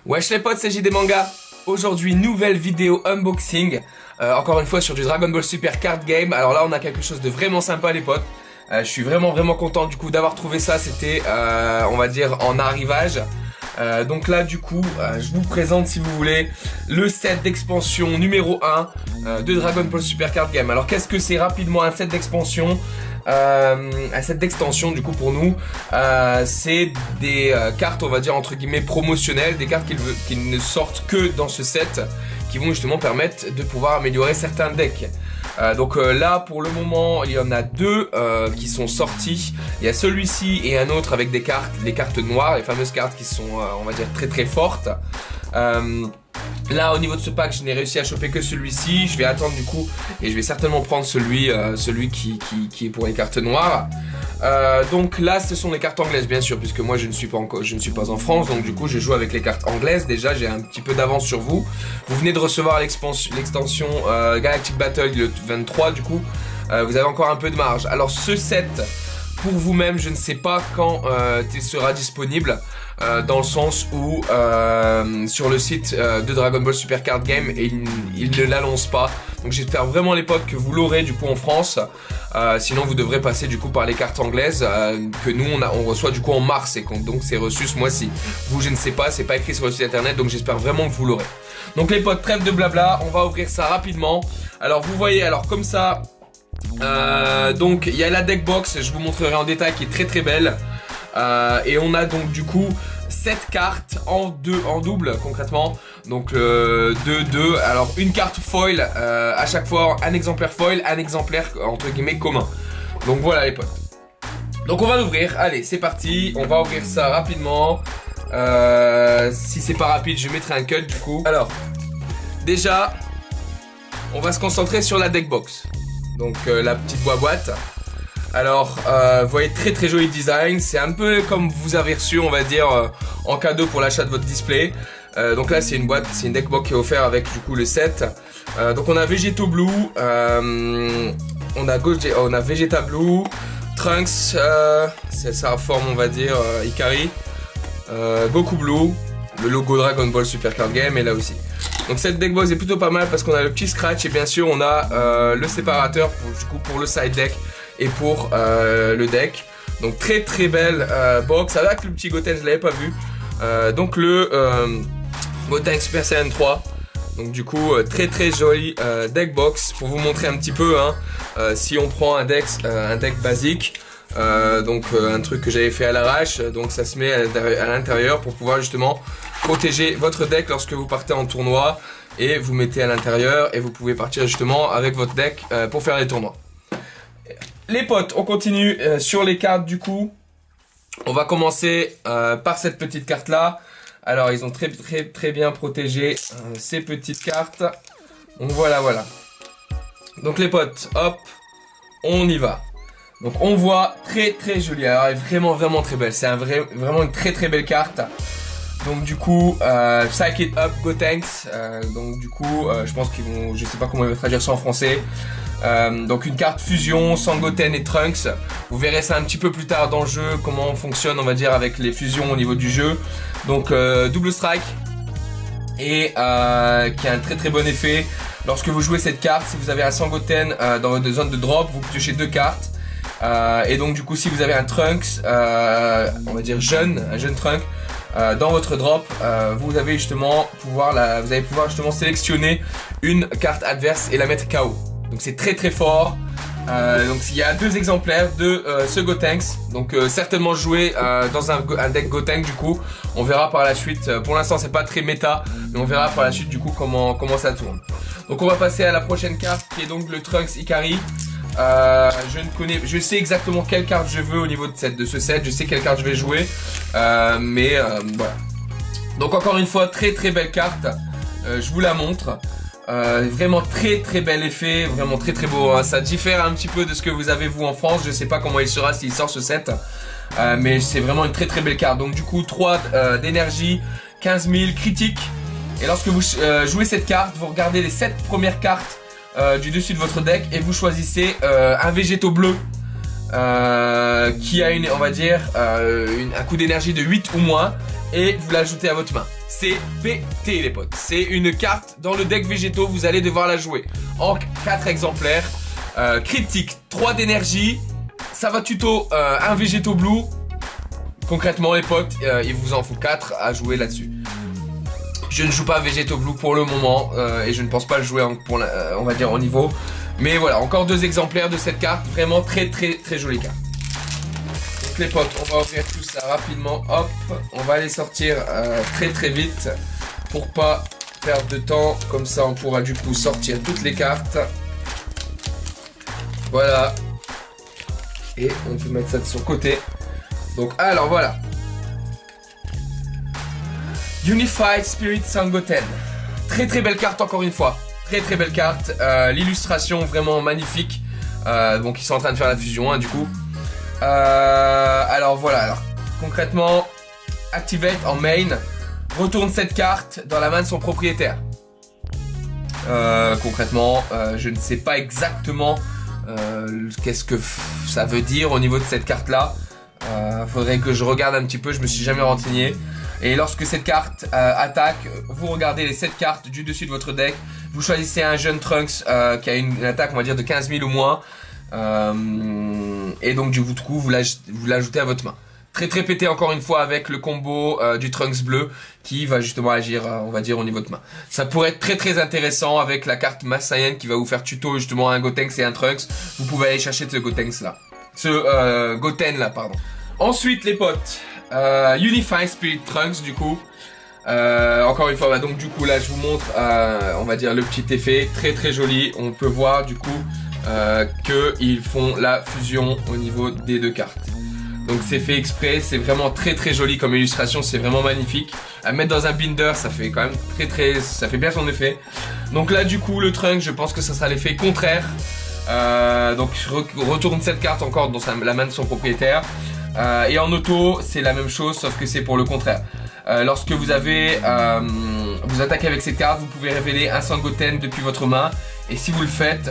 Wesh les potes, c'est JD Manga. Aujourd'hui, nouvelle vidéo unboxing. Encore une fois sur du Dragon Ball Super Card Game. Alors là, on a quelque chose de vraiment sympa les potes. Je suis vraiment content du coup d'avoir trouvé ça. C'était, on va dire, en arrivage. Donc là du coup je vous présente si vous voulez le set d'expansion numéro 1 de Dragon Ball Super Card Game. Alors qu'est-ce que c'est rapidement un set d'expansion? Un set d'extension du coup pour nous c'est des cartes on va dire entre guillemets promotionnelles, des cartes qui ne sortent que dans ce set qui vont justement permettre de pouvoir améliorer certains decks. Donc là pour le moment il y en a deux qui sont sortis. Il y a celui-ci et un autre avec des cartes, les cartes noires, les fameuses cartes qui sont on va dire très fortes. Là au niveau de ce pack je n'ai réussi à choper que celui-ci. Je vais attendre du coup et je vais certainement prendre celui qui est pour les cartes noires. Donc là ce sont les cartes anglaises bien sûr, puisque moi je ne suis pas en France, donc du coup je joue avec les cartes anglaises. Déjà j'ai un petit peu d'avance sur vous. Vous venez de recevoir l'extension Galactic Battle le 23 du coup. Vous avez encore un peu de marge. Alors ce set pour vous-même je ne sais pas quand il sera disponible. Dans le sens où sur le site de Dragon Ball Super Card Game il ne l'annonce pas. Donc j'espère vraiment les potes que vous l'aurez du coup en France. Sinon vous devrez passer du coup par les cartes anglaises que nous on reçoit du coup en mars et donc c'est reçu ce mois-ci. Vous je ne sais pas, c'est pas écrit sur le site internet, donc j'espère vraiment que vous l'aurez. Donc les potes, trêve de blabla, on va ouvrir ça rapidement. Alors vous voyez, alors comme ça donc il y a la deck box, je vous montrerai en détail, qui est très belle. Et on a donc du coup 7 cartes en double concrètement. Donc 2. Alors une carte foil à chaque fois, un exemplaire foil, un exemplaire entre guillemets commun. Donc voilà les potes. Donc on va l'ouvrir, allez c'est parti. On va ouvrir ça rapidement. Si c'est pas rapide je mettrai un cut du coup. Alors déjà on va se concentrer sur la deck box. Donc la petite boîte. Alors vous voyez très joli design. C'est un peu comme vous avez reçu on va dire en cadeau pour l'achat de votre display. Donc là c'est une boîte, c'est une deck box qui est offerte avec du coup le set. Donc on a Vegito Blue, on a Vegeta Blue, Trunks, c'est sa forme on va dire Ikari, Goku Blue, le logo Dragon Ball Super Card Game est là aussi. Donc cette deck box est plutôt pas mal parce qu'on a le petit scratch et bien sûr on a le séparateur pour le side deck et pour le deck. Donc très belle box avec le petit Goten, je l'avais pas vu. Donc le Goten Super Saiyan 3. Donc du coup très joli deck box pour vous montrer un petit peu hein, si on prend un deck basique. Donc un truc que j'avais fait à l'arrache, donc ça se met à l'intérieur pour pouvoir justement protéger votre deck lorsque vous partez en tournoi et vous mettez à l'intérieur et vous pouvez partir justement avec votre deck pour faire les tournois. Les potes, on continue sur les cartes du coup. On va commencer par cette petite carte là. Alors ils ont très bien protégé ces petites cartes. Donc voilà. Donc les potes, hop, on y va. Donc on voit très joli. Alors elle est vraiment très belle. C'est vraiment une très belle carte. Donc du coup Psych It Up Gotenks. Donc du coup je pense qu'ils vont, je sais pas comment ils vont traduire ça en français. Donc une carte fusion sans Goten et Trunks. Vous verrez ça un petit peu plus tard dans le jeu, comment on fonctionne on va dire avec les fusions au niveau du jeu. Donc double strike et qui a un très bon effet. Lorsque vous jouez cette carte, si vous avez un Sangoten dans votre zone de drop, vous piochez 2 cartes. Et donc du coup si vous avez un Trunks on va dire un jeune Trunk dans votre drop, vous allez pouvoir justement sélectionner une carte adverse et la mettre KO. Donc c'est très fort. Donc il y a 2 exemplaires de ce Gotenks. Donc certainement jouer dans un deck Gotenks du coup. On verra par la suite. Pour l'instant c'est pas très méta, mais on verra par la suite du coup comment ça tourne. Donc on va passer à la prochaine carte qui est donc le Trunks Ikari. Je sais exactement quelle carte je veux au niveau de ce set. Je sais quelle carte je vais jouer. Voilà. Donc encore une fois très belle carte. Je vous la montre. Vraiment très bel effet, vraiment très beau hein. Ça diffère un petit peu de ce que vous avez vous en France. Je sais pas comment il sera s'il sort ce set, mais c'est vraiment une très belle carte. Donc du coup 3 d'énergie, 15 000 critique. Et lorsque vous jouez cette carte, vous regardez les 7 premières cartes du dessus de votre deck et vous choisissez un végétaux bleu qui a on va dire un coût d'énergie de 8 ou moins, et vous l'ajoutez à votre main. c'est pété les potes. C'est une carte dans le deck végétaux, vous allez devoir la jouer en 4 exemplaires. Critique, 3 d'énergie, ça va tuto un végétaux blue. Concrètement les potes, il vous en faut 4 à jouer là-dessus. Je ne joue pas végétaux blue pour le moment et je ne pense pas le jouer on va dire en niveau. Mais voilà, encore 2 exemplaires de cette carte, vraiment très jolie carte. Donc les potes, on va ouvrir tout ça rapidement, hop, on va les sortir très vite pour pas perdre de temps, comme ça on pourra du coup sortir toutes les cartes. Voilà, et on peut mettre ça de son côté. Donc alors voilà, Unified Spirit Sangoten, très belle carte encore une fois. Très belle carte, l'illustration vraiment magnifique. Donc ils sont en train de faire la fusion hein, du coup. Alors voilà, concrètement, Activate en main, retourne cette carte dans la main de son propriétaire. Concrètement, je ne sais pas exactement qu'est-ce que ça veut dire au niveau de cette carte là. Faudrait que je regarde un petit peu, je me suis jamais renseigné. Et lorsque cette carte attaque, vous regardez les 7 cartes du dessus de votre deck. Vous choisissez un jeune Trunks qui a une attaque, on va dire, de 15 000 ou moins. Et donc du coup, vous l'ajoutez à votre main. Très pété encore une fois avec le combo du Trunks bleu qui va justement agir, on va dire, au niveau de main. Ça pourrait être très intéressant avec la carte Mass Saiyan qui va vous faire tuto justement un Gotenks et un Trunks. Vous pouvez aller chercher ce Gotenks là. Ce Goten là, pardon. Ensuite les potes, Unified Spirit Trunks du coup. Encore une fois, bah, donc du coup là je vous montre on va dire le petit effet très joli. On peut voir du coup qu'ils font la fusion au niveau des 2 cartes. Donc c'est fait exprès, c'est vraiment très joli comme illustration, c'est vraiment magnifique. À mettre dans un binder, ça fait quand même ça fait bien son effet. Donc là du coup le Trunks, je pense que ça sera l'effet contraire. Donc je retourne cette carte encore dans la main de son propriétaire. Et en auto, c'est la même chose, sauf que c'est pour le contraire. Lorsque vous attaquez avec cette carte, vous pouvez révéler un Sangoten depuis votre main. Et si vous le faites,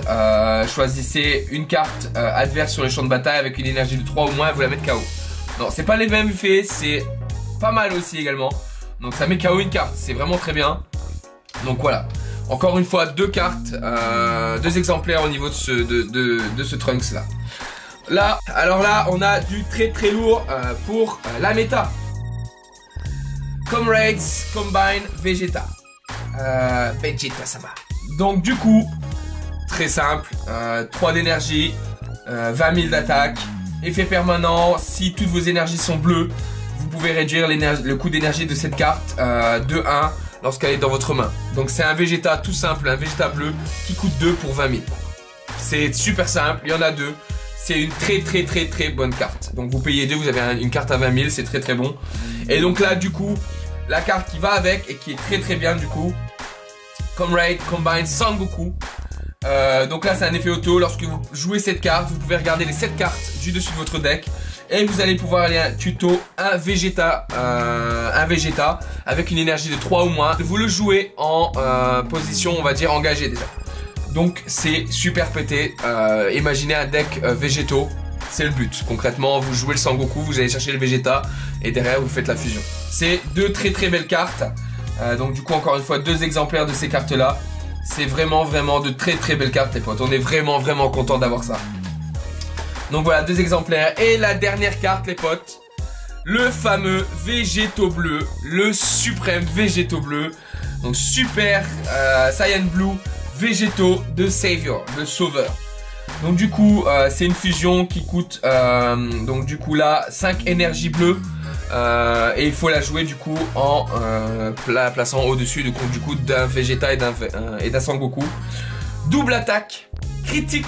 choisissez une carte adverse sur le champ de bataille avec une énergie de 3 ou moins et vous la mettez KO. Non, c'est pas les mêmes effets, c'est pas mal aussi également. Donc ça met KO une carte, c'est vraiment très bien. Donc voilà. Encore une fois, 2 cartes, 2 exemplaires au niveau de ce Trunks là. Alors là, on a du très lourd pour la méta. Comrades Combine Vegeta. Vegeta Sama. Donc du coup, très simple, 3 d'énergie, 20 000 d'attaque, effet permanent, si toutes vos énergies sont bleues, vous pouvez réduire le coût d'énergie de cette carte de 1 lorsqu'elle est dans votre main. Donc c'est un Vegeta tout simple, un Vegeta bleu qui coûte 2 pour 20 000. C'est super simple, il y en a 2. C'est une très bonne carte. Donc vous payez 2, vous avez une carte à 20 000, c'est très bon. Et donc là du coup, la carte qui va avec et qui est très bien du coup, Comrade Combine Sangoku. Donc là c'est un effet auto, lorsque vous jouez cette carte, vous pouvez regarder les 7 cartes du dessus de votre deck. Et vous allez pouvoir aller tuto un Vegeta avec une énergie de 3 ou moins. Vous le jouez en position, on va dire, engagée déjà. Donc c'est super pété. Imaginez un deck végétaux, c'est le but. Concrètement, vous jouez le Sangoku, vous allez chercher le Vegeta et derrière vous faites la fusion. C'est 2 très belles cartes. Donc du coup encore une fois 2 exemplaires de ces cartes là. C'est vraiment de très belles cartes les potes. On est vraiment content d'avoir ça. Donc voilà, 2 exemplaires. Et la dernière carte les potes, le fameux Végétaux bleu, le suprême Végétaux bleu. Donc Super Saiyan Blue Végétaux de Savior, le sauveur. Donc du coup c'est une fusion qui coûte donc du coup là 5 énergies bleues. Et il faut la jouer du coup en la plaçant au-dessus du coup d'un Vegeta et d'un Sangoku. Double attaque, critique.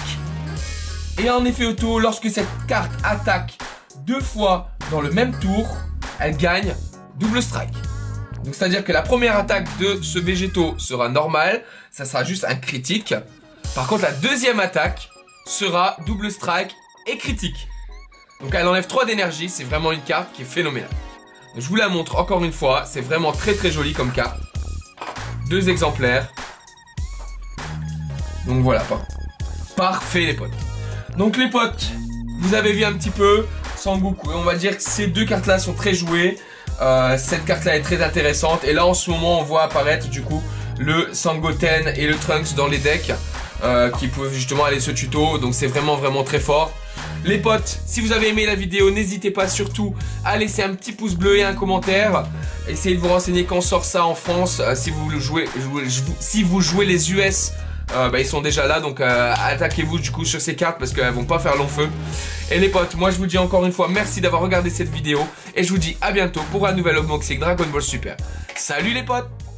Et en effet auto, lorsque cette carte attaque 2 fois dans le même tour, elle gagne double strike. Donc c'est à dire que la première attaque de ce Végétaux sera normale, ça sera juste un critique. Par contre la deuxième attaque sera double strike et critique. Donc elle enlève 3 d'énergie, c'est vraiment une carte qui est phénoménale. Donc, je vous la montre encore une fois, c'est vraiment très joli comme carte. 2 exemplaires. Donc voilà, parfait les potes. Donc les potes, vous avez vu un petit peu Sangoku. On va dire que ces 2 cartes là sont très jouées. Cette carte là est très intéressante. Et là en ce moment on voit apparaître du coup le Sangoten et le Trunks dans les decks qui peuvent justement aller ce tuto. Donc c'est vraiment très fort. Les potes, si vous avez aimé la vidéo, n'hésitez pas surtout à laisser un petit pouce bleu et un commentaire. Essayez de vous renseigner quand sort ça en France. Si vous jouez les US, ils sont déjà là. Donc attaquez-vous du coup sur ces cartes parce qu'elles vont pas faire long feu. Et les potes, moi je vous dis encore une fois merci d'avoir regardé cette vidéo. Et je vous dis à bientôt pour un nouvel unboxing Dragon Ball Super. Salut les potes!